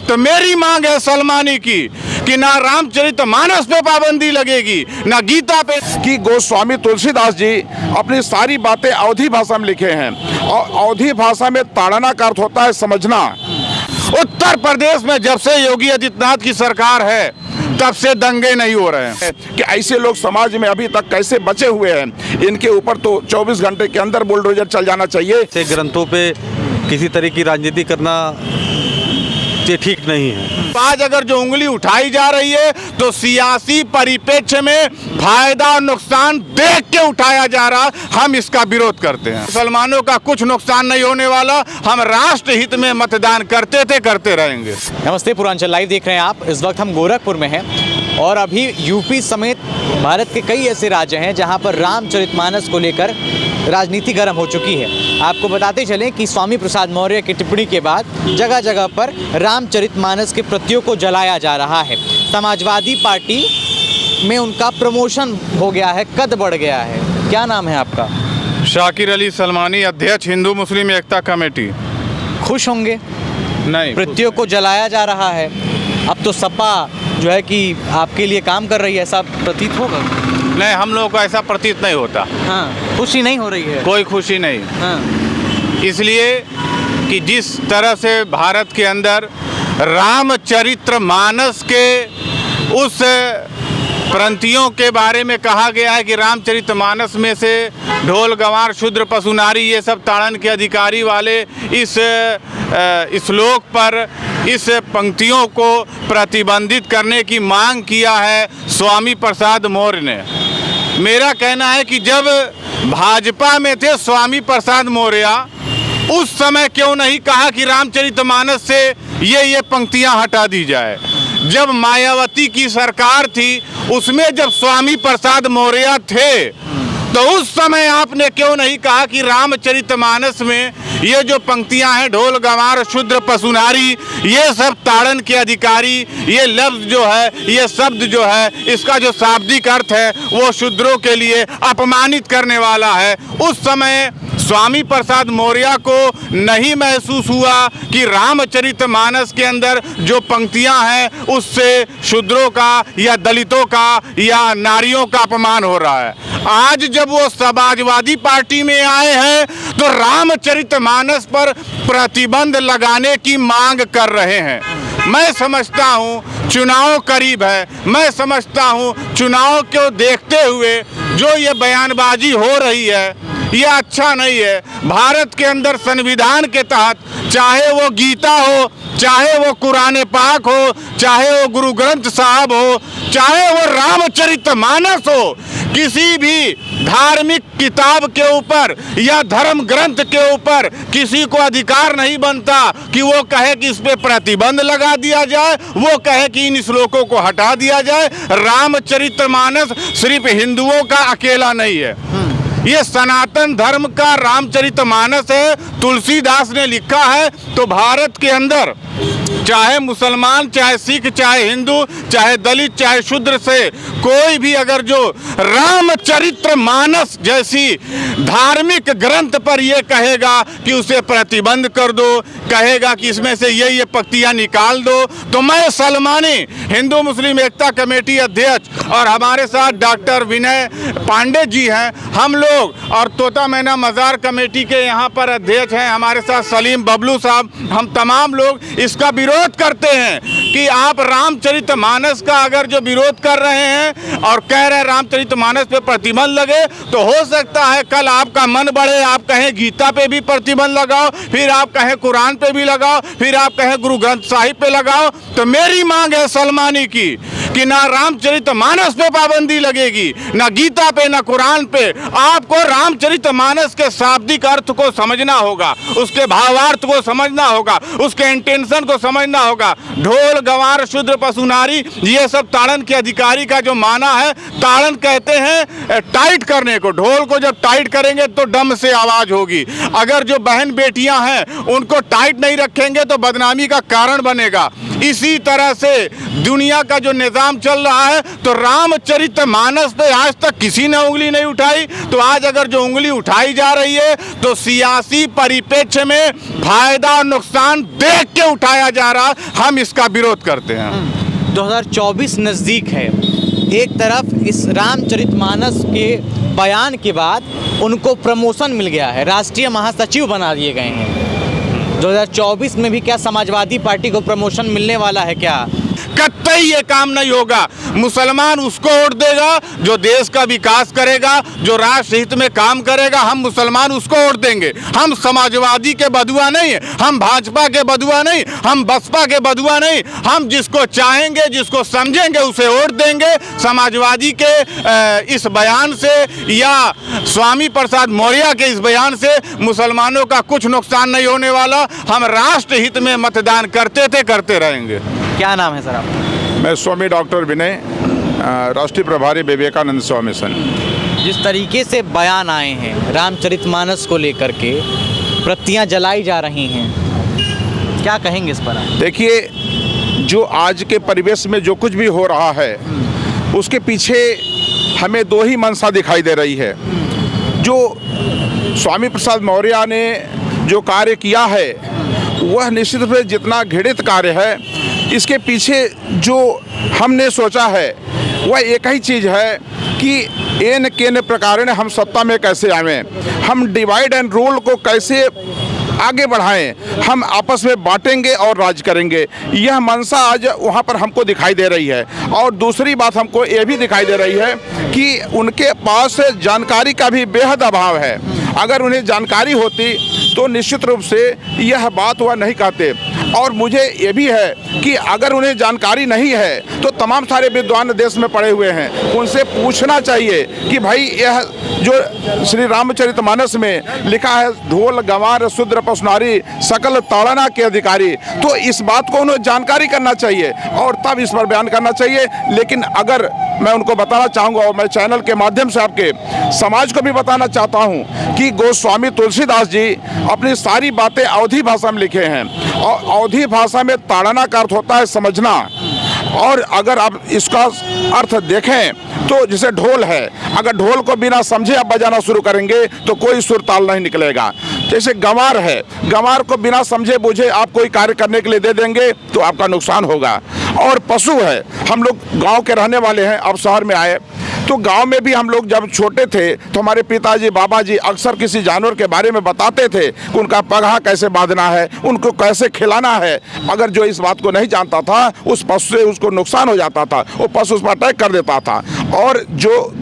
तो मेरी मांग है सलमानी की कि ना रामचरितमानस पे पाबंदी लगेगी, ना गीता पे। कि गोस्वामी तुलसीदास जी अपनी सारी बातें अवधी भाषा में लिखे हैं और अवधी भाषा में ताड़ना का अर्थ होता है समझना। उत्तर प्रदेश में जब से योगी आदित्यनाथ की सरकार है तब से दंगे नहीं हो रहे हैं कि ऐसे लोग समाज में अभी तक कैसे बचे हुए हैं, इनके ऊपर तो 24 घंटे के अंदर बुलडोजर चल जाना चाहिए। से ग्रंथों पे किसी तरह की राजनीति करना ये ठीक नहीं है। आज अगर जो उंगली उठाई जा रही है तो सियासी परिप्रेक्ष्य में फायदा और नुकसान देख के उठाया जा रहा, हम इसका विरोध करते हैं। मुसलमानों का कुछ नुकसान नहीं होने वाला, हम राष्ट्र हित में मतदान करते थे, करते रहेंगे। नमस्ते, पूर्वांचल लाइव देख रहे हैं आप। इस वक्त हम गोरखपुर में हैं और अभी यूपी समेत भारत के कई ऐसे राज्य हैं जहां पर रामचरितमानस को लेकर राजनीति गर्म हो चुकी है। आपको बताते चलें कि स्वामी प्रसाद मौर्य की टिप्पणी के बाद जगह जगह पर रामचरितमानस के प्रतियों को जलाया जा रहा है। समाजवादी पार्टी में उनका प्रमोशन हो गया है, कद बढ़ गया है। क्या नाम है आपका? शाकिर अली सलमानी, अध्यक्ष हिंदू मुस्लिम एकता कमेटी। खुश होंगे? नहीं, प्रतियों को जलाया जा रहा है। अब तो सपा जो है कि आपके लिए काम कर रही है, ऐसा प्रतीत होगा? नहीं, हम लोगों को ऐसा प्रतीत नहीं होता। हाँ, खुशी नहीं हो रही है? कोई खुशी नहीं। हाँ, इसलिए कि जिस तरह से भारत के अंदर रामचरितमानस के उस पंक्तियों के बारे में कहा गया है कि रामचरितमानस में से ढोल गंवार शूद्र पशु नारी ये सब ताड़न के अधिकारी वाले इस श्लोक पर इस पंक्तियों को प्रतिबंधित करने की मांग किया है स्वामी प्रसाद मौर्य ने। मेरा कहना है कि जब भाजपा में थे स्वामी प्रसाद मौर्य, उस समय क्यों नहीं कहा कि रामचरितमानस से ये पंक्तियां हटा दी जाए। जब मायावती की सरकार थी उसमें जब स्वामी प्रसाद मौर्य थे तो उस समय आपने क्यों नहीं कहा कि रामचरितमानस में ये जो पंक्तियां हैं ढोल गंवार शूद्र पशु नारी ये सब ताड़न के अधिकारी, ये लफ्ज जो है, ये शब्द जो है, इसका जो शाब्दिक अर्थ है वो शूद्रों के लिए अपमानित करने वाला है। उस समय स्वामी प्रसाद मौर्य को नहीं महसूस हुआ कि रामचरितमानस के अंदर जो पंक्तियां हैं उससे शूद्रों का या दलितों का या नारियों का अपमान हो रहा है। आज जब वो समाजवादी पार्टी में आए हैं तो रामचरितमानस पर प्रतिबंध लगाने की मांग कर रहे हैं। मैं समझता हूँ चुनाव करीब है, मैं समझता हूँ चुनाव को देखते हुए जो ये बयानबाजी हो रही है ये अच्छा नहीं है। भारत के अंदर संविधान के तहत चाहे वो गीता हो, चाहे वो कुरान पाक हो, चाहे वो गुरु ग्रंथ साहब हो, चाहे वो रामचरितमानस हो, किसी भी धार्मिक किताब के ऊपर या धर्म ग्रंथ के ऊपर किसी को अधिकार नहीं बनता कि वो कहे कि इस पे प्रतिबंध लगा दिया जाए, वो कहे कि इन श्लोकों को हटा दिया जाए। रामचरितमानस सिर्फ हिंदुओं का अकेला नहीं है, ये सनातन धर्म का रामचरितमानस है। तुलसीदास ने लिखा है। तो भारत के अंदर चाहे मुसलमान, चाहे सिख, चाहे हिंदू, चाहे दलित, चाहे शूद्र से कोई भी अगर जो रामचरितमानस जैसी धार्मिक ग्रंथ पर ये कहेगा कि उसे प्रतिबंध कर दो, कहेगा कि इसमें से ये पंक्तियां निकाल दो, तो मैं सलमानी हिंदू मुस्लिम एकता कमेटी अध्यक्ष और हमारे साथ डॉक्टर विनय पांडे जी हैं, हम लोग और तोता मैना मज़ार कमेटी के यहाँ पर अध्यक्ष हैं हमारे साथ सलीम बबलू साहब, हम तमाम लोग इसका विरोध करते हैं कि आप रामचरितमानस का अगर जो विरोध कर रहे हैं और कह रहे हैं रामचरितमानस पे प्रतिबंध लगे, तो हो सकता है कल आपका मन बढ़े, आप कहें गीता पे भी प्रतिबंध लगाओ, फिर आप कहें कुरान पे भी लगाओ, फिर आप कहें गुरु ग्रंथ साहिब पे लगाओ। तो मेरी मांग है सलमानी की कि ना रामचरितमानस पे पाबंदी लगेगी, ना गीता पे, ना कुरान पे। आपको रामचरितमानस के शाब्दिक अर्थ को समझना होगा, उसके भावार्थ को समझना होगा, उसके इंटेंशन को समझना होगा। ढोल गंवार शूद्र पशु नारी ये सब ताड़न के अधिकारी का जो माना है, ताड़न कहते हैं टाइट करने को। ढोल को जब टाइट करेंगे तो डम से आवाज होगी। अगर जो बहन बेटियां हैं उनको टाइट नहीं रखेंगे तो बदनामी का कारण बनेगा। इसी तरह से दुनिया का जो निजाम काम चल रहा है तो रामचरितमानस पे आज तक किसी ने उंगली नहीं उठाई। तो आज अगर जो उंगली उठाई जा रही है तो सियासी परिप्रेक्ष्य में फायदा और नुकसान देख के उठाया जा रहा, हम इसका विरोध करते हैं। 2024 नज़दीक है, एक तरफ इस रामचरितमानस के बयान के बाद उनको प्रमोशन मिल गया है, राष्ट्रीय महासचिव बना दिए गए हैं। 2024 में भी क्या समाजवादी पार्टी को प्रमोशन मिलने वाला है क्या? कतई ये काम नहीं होगा। मुसलमान उसको वोट देगा जो देश का विकास करेगा, जो राष्ट्र हित में काम करेगा, हम मुसलमान उसको वोट देंगे। हम समाजवादी के बदुआ नहीं है, हम भाजपा के बदुआ नहीं, हम बसपा के बदुआ नहीं। हम जिसको चाहेंगे, जिसको समझेंगे उसे वोट देंगे। समाजवादी के इस बयान से या स्वामी प्रसाद मौर्य के इस बयान से मुसलमानों का कुछ नुकसान नहीं होने वाला। हम राष्ट्र हित में मतदान करते थे, करते रहेंगे। क्या नाम है सर आपका? मैं स्वामी डॉक्टर विनय, राष्ट्रीय प्रभारी विवेकानंद स्वामी सन। जिस तरीके से बयान आए हैं रामचरितमानस को लेकर के, प्रतियां जलाई जा रही हैं, क्या कहेंगे इस पर आप? देखिए, जो आज के परिवेश में जो कुछ भी हो रहा है उसके पीछे हमें दो ही मंशा दिखाई दे रही है। जो स्वामी प्रसाद मौर्य ने जो कार्य किया है वह निश्चित रूप से जितना घृणित कार्य है, इसके पीछे जो हमने सोचा है वह एक ही चीज़ है कि एन केन प्रकार हम सत्ता में कैसे आवें, हम डिवाइड एंड रूल को कैसे आगे बढ़ाएं, हम आपस में बांटेंगे और राज करेंगे। यह मंशा आज वहाँ पर हमको दिखाई दे रही है। और दूसरी बात हमको ये भी दिखाई दे रही है कि उनके पास जानकारी का भी बेहद अभाव है। अगर उन्हें जानकारी होती तो निश्चित रूप से यह बात वह नहीं कहते। और मुझे ये भी है कि अगर उन्हें जानकारी नहीं है तो तमाम सारे विद्वान देश में पड़े हुए हैं, उनसे पूछना चाहिए कि भाई यह जो श्री रामचरितमानस में लिखा है, ढोल गंवार शूद्र पशुनारी सकल ताड़ना के अधिकारी, तो इस बात को उन्हें जानकारी करना चाहिए और तब इस पर बयान करना चाहिए। लेकिन अगर मैं उनको बताना चाहूँगा और मैं चैनल के माध्यम से आपके समाज को भी बताना चाहता हूँ कि गोस्वामी तुलसीदास जी अपनी सारी बातें अवधी भाषा में लिखे हैं। और अवधी भाषा में ताड़ना का अर्थ होता है समझना। और अगर आप इसका अर्थ देखें तो जैसे ढोल है, अगर ढोल को बिना समझे आप बजाना शुरू करेंगे तो कोई सुर ताल नहीं निकलेगा। जैसे गंवार है, गंवार को बिना समझे बूझे आप कोई कार्य करने के लिए दे देंगे तो आपका नुकसान होगा। और पशु है, हम लोग गांव के रहने वाले हैं, अब शहर में आए तो गांव में भी हम लोग जब छोटे थे तो हमारे पिताजी बाबा जी अक्सर किसी जानवर के बारे में बताते थे कि उनका पगहा कैसे बांधना है, उनको कैसे खिलाना है। अगर जो इस बात को नहीं जानता था उस पशु से उसको नुकसान हो जाता था, वो पशु उस पर अटैक कर देता था। और जो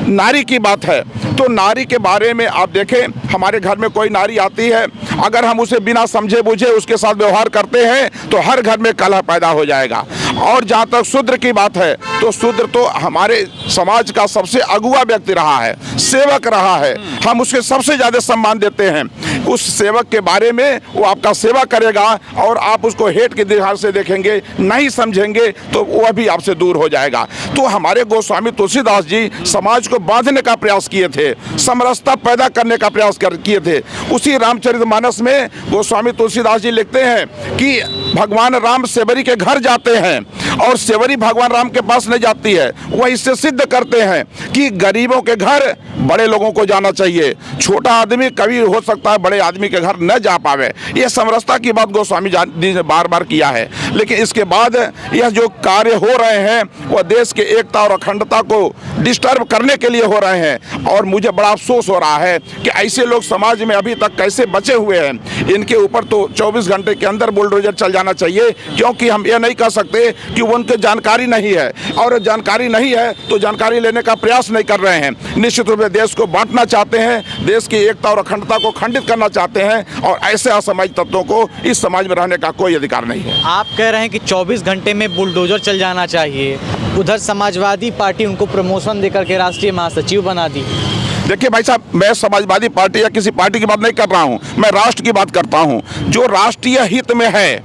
नारी की बात है तो नारी के बारे में आप देखें, हमारे घर में कोई नारी आती है, अगर हम उसे बिना समझे बूझे उसके साथ व्यवहार करते हैं तो हर घर में कलह पैदा हो जाएगा। और जहाँ तक शूद्र की बात है तो शूद्र तो हमारे समाज का सबसे अगुआ व्यक्ति रहा है, सेवक रहा है, हम उसके सबसे ज़्यादा सम्मान देते हैं। उस सेवक के बारे में वो आपका सेवा करेगा और आप उसको हेट की दीवार से देखेंगे, नहीं समझेंगे तो वह भी आपसे दूर हो जाएगा। तो हमारे गोस्वामी तुलसीदास जी समाज को बांधने का प्रयास किए थे, समरसता पैदा करने का प्रयास किए थे। उसी रामचरितमानस में गोस्वामी तुलसीदास जी लिखते हैं कि भगवान राम सेवरी के घर जाते हैं और सेवरी भगवान राम के पास नहीं जाती है। वह इससे सिद्ध करते हैं कि गरीबों के घर बड़े लोगों को जाना चाहिए, छोटा आदमी कभी हो सकता है बड़े आदमी के घर न जा पावे। यह समरसता की बात गोस्वामी जी ने बार बार किया है। लेकिन इसके बाद यह जो कार्य हो रहे हैं वह देश के एकता और अखंडता को डिस्टर्ब करने के लिए हो रहे हैं। और मुझे बड़ा अफसोस हो रहा है कि ऐसे लोग समाज में अभी तक कैसे बचे हुए हैं। इनके ऊपर तो 24 घंटे के अंदर बुलडोजर चल जाना चाहिए, क्योंकि हम ये नहीं कह सकते कि उनके जानकारी नहीं है, और जानकारी नहीं है तो जानकारी लेने का प्रयास नहीं कर रहे हैं। निश्चित रूप से देश को बांटना चाहते हैं, देश की एकता और अखंडता को खंडित करना चाहते हैं, और ऐसे असामाजिक तत्वों को इस समाज में रहने का कोई अधिकार नहीं है। आप कह रहे हैं कि 24 घंटे में बुलडोजर चल जाना चाहिए, उधर समाजवादी पार्टी उनको प्रमोशन देकर के राष्ट्रीय महासचिव बना दी। देखिए भाई साहब, मैं समाजवादी पार्टी या किसी पार्टी की बात नहीं कर रहा हूं, मैं राष्ट्र की बात करता हूं। जो राष्ट्रीय हित में है,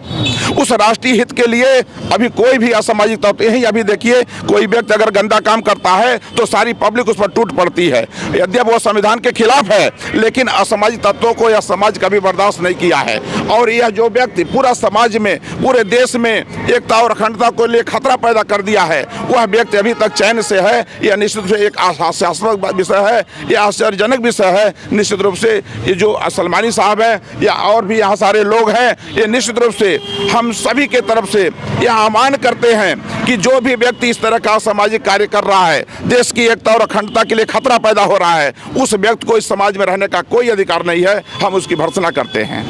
उस राष्ट्रीय हित के लिए अभी कोई भी असामाजिक तत्व, यही अभी देखिए कोई व्यक्ति अगर गंदा काम करता है तो सारी पब्लिक उस पर टूट पड़ती है। यद्यपि वो संविधान के खिलाफ है, लेकिन असामाजिक तत्वों को यह समाज कभी बर्दाश्त नहीं किया है। और यह जो व्यक्ति पूरा समाज में, पूरे देश में एकता और अखंडता को लिए खतरा पैदा कर दिया है, वह व्यक्ति अभी तक चैन से है। यह निश्चित रूप से एक हास्यास्पद विषय है, यह आश्चर्यजनक विषय है। निश्चित रूप से ये जो सलमानी साहब है या और भी यहाँ सारे लोग हैं, ये निश्चित रूप से हम सभी के तरफ से यह आह्वान करते हैं कि जो भी व्यक्ति इस तरह का सामाजिक कार्य कर रहा है, देश की एकता और अखंडता के लिए खतरा पैदा हो रहा है, उस व्यक्ति को इस समाज में रहने का कोई अधिकार नहीं है। हम उसकी भर्त्सना करते हैं।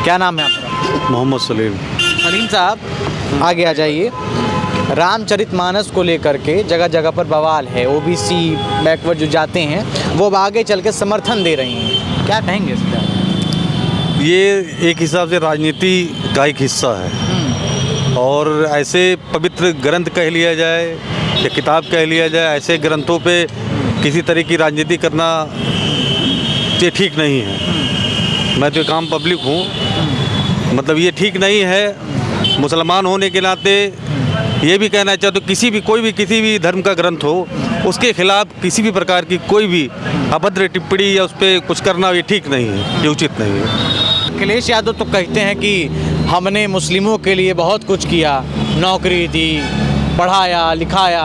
क्या नाम है आपका? मोहम्मद सलीम। सलीम साहब आगे आ जाइए। रामचरितमानस को लेकर के जगह जगह पर बवाल है, ओबीसी बैकवर्ड जो जाते हैं वो अब आगे चल के समर्थन दे रही हैं, क्या कहेंगे इस पर? ये एक हिसाब से राजनीति का एक हिस्सा है, और ऐसे पवित्र ग्रंथ कह लिया जाए या किताब कह लिया जाए, ऐसे ग्रंथों पे किसी तरह की राजनीति करना ये ठीक नहीं है। मैं तो एक आम पब्लिक हूँ, मतलब ये ठीक नहीं है। मुसलमान होने के नाते ये भी कहना चाहता हूँ, किसी भी धर्म का ग्रंथ हो, उसके खिलाफ किसी भी प्रकार की कोई भी अभद्र टिप्पणी या उस पर कुछ करना ये ठीक नहीं है, ये उचित नहीं है। अखिलेश यादव तो कहते हैं कि हमने मुस्लिमों के लिए बहुत कुछ किया, नौकरी दी, पढ़ाया लिखाया।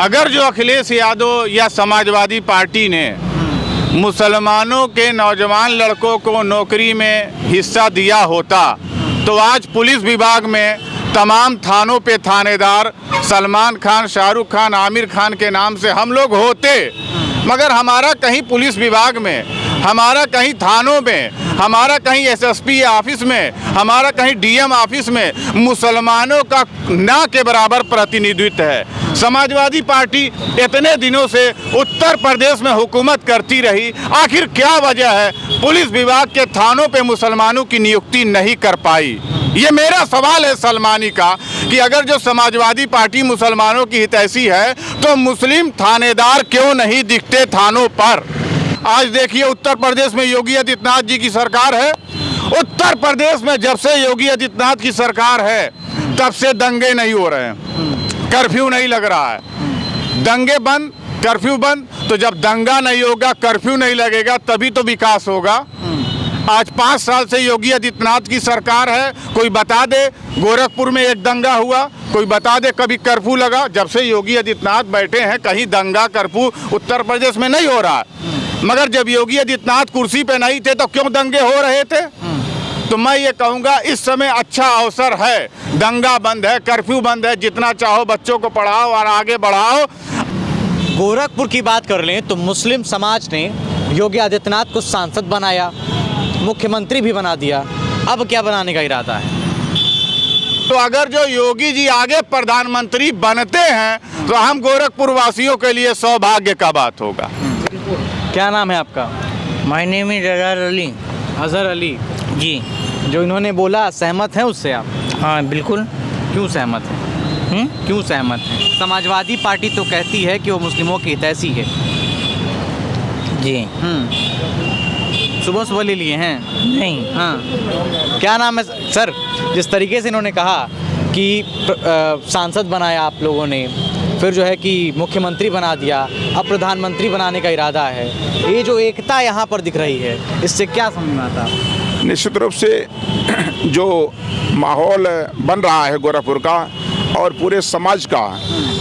अगर जो अखिलेश यादव या समाजवादी पार्टी ने मुसलमानों के नौजवान लड़कों को नौकरी में हिस्सा दिया होता तो आज पुलिस विभाग में तमाम थानों पे थानेदार सलमान खान, शाहरुख खान, आमिर खान के नाम से हम लोग होते। मगर हमारा कहीं पुलिस विभाग में, हमारा कहीं थानों में, हमारा कहीं एसएसपी ऑफिस में, हमारा कहीं डीएम ऑफिस में मुसलमानों का ना के बराबर प्रतिनिधित्व है। समाजवादी पार्टी इतने दिनों से उत्तर प्रदेश में हुकूमत करती रही, आखिर क्या वजह है पुलिस विभाग के थानों पे मुसलमानों की नियुक्ति नहीं कर पाई? ये मेरा सवाल है सलमानी का कि अगर जो समाजवादी पार्टी मुसलमानों की हितैषी है तो मुस्लिम थानेदार क्यों नहीं दिखते थानों पर? आज देखिए उत्तर प्रदेश में योगी आदित्यनाथ जी की सरकार है। उत्तर प्रदेश में जब से योगी आदित्यनाथ की सरकार है तब से दंगे नहीं हो रहे हैं, कर्फ्यू नहीं लग रहा है। दंगे बंद, कर्फ्यू बंद। तो जब दंगा नहीं होगा, कर्फ्यू नहीं लगेगा, तभी तो विकास होगा। आज 5 साल से योगी आदित्यनाथ की सरकार है, कोई बता दे गोरखपुर में एक दंगा हुआ, कोई बता दे कभी कर्फ्यू लगा? जब से योगी आदित्यनाथ बैठे हैं कहीं दंगा कर्फ्यू उत्तर प्रदेश में नहीं हो रहा है। मगर जब योगी आदित्यनाथ कुर्सी पे नहीं थे तो क्यों दंगे हो रहे थे? तो मैं ये कहूँगा इस समय अच्छा अवसर है, दंगा बंद है, कर्फ्यू बंद है, जितना चाहो बच्चों को पढ़ाओ और आगे बढ़ाओ। गोरखपुर की बात कर लें तो मुस्लिम समाज ने योगी आदित्यनाथ को सांसद बनाया, मुख्यमंत्री भी बना दिया, अब क्या बनाने का इरादा है? तो अगर जो योगी जी आगे प्रधानमंत्री बनते हैं तो हम गोरखपुर वासियों के लिए सौभाग्य का बात होगा। क्या नाम है आपका? My name is Azhar Ali. Azhar Ali ji. जो इन्होंने बोला, सहमत हैं उससे आप? हाँ बिल्कुल। क्यों सहमत हैं? क्यों सहमत हैं? समाजवादी पार्टी तो कहती है कि वो मुस्लिमों की हितैषी है। जी। सुबह सुबह ले लिए हैं? नहीं। हाँ। क्या नाम है सर? जिस तरीके से इन्होंने कहा कि सांसद बनाया आप लोगों ने, फिर जो है कि मुख्यमंत्री बना दिया, अब प्रधानमंत्री बनाने का इरादा है, ये जो एकता यहाँ पर दिख रही है, इससे क्या समझ में आता है? निश्चित रूप से जो माहौल बन रहा है गोरखपुर का और पूरे समाज का,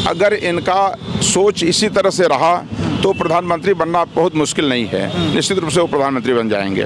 अगर इनका सोच इसी तरह से रहा तो प्रधानमंत्री बनना बहुत मुश्किल नहीं है। निश्चित रूप से वो प्रधानमंत्री बन जाएंगे।